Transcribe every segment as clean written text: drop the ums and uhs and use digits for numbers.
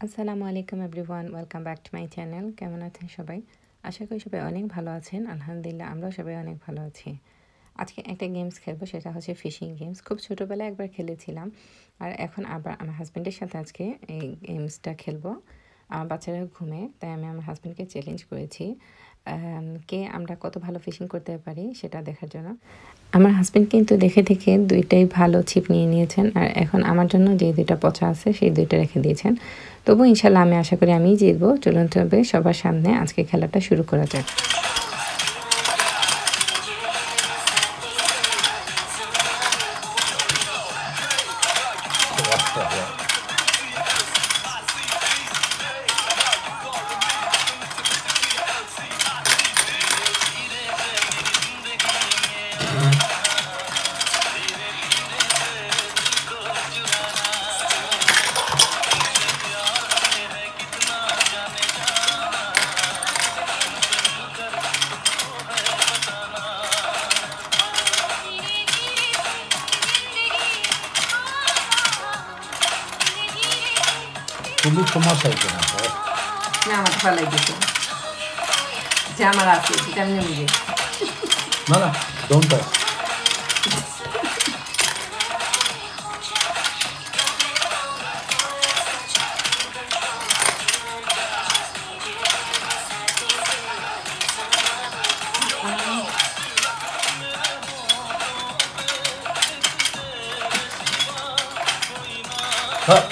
Assalamualaikum everyone, welcome back to my channel. কেমন আছেন সবাই? আশা করি সবাই অনেক ভালো আছেন। আলহামদুলিল্লাহ আমরাও সবাই অনেক ভালো আছি। আজকে একটা গেমস খেলবো, সেটা হচ্ছে ফিশিং গেমস। খুব ছোটোবেলায় একবার খেলেছিলাম, আর এখন আবার আমার হাজব্যান্ডের সাথে আজকে এই গেমসটা খেলবো। আমার বাচ্চারা ঘুমে, তাই আমি আমার হাজব্যান্ডকে চ্যালেঞ্জ করেছি কে আমরা কত ভালো ফিশিং করতে পারি সেটা দেখার জন্য। আমার হাজব্যান্ড কিন্তু দেখে দেখে দুইটাই ভালো ছিপ নিয়ে নিয়েছেন, আর এখন আমার জন্য যে দুইটা পচা আছে সেই দুইটা রেখে দিয়েছেন। তবু ইনশাল্লাহ আমি আশা করি আমিই জিতবো। চলুন তবে সবার সামনে আজকে খেলাটা শুরু করা যাক। তুমি তোমার চাইছো না না, আমার ভালো লাগছে যে আমার আছে সেটা আমি নেব। না না, ডোন্ট টাচ। হ্যাঁ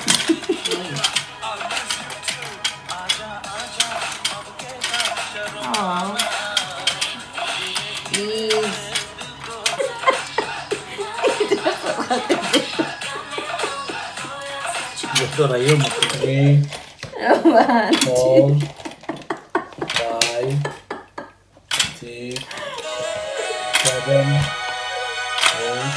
Yo rayo mo 3, 4, 5, 6, 7, 8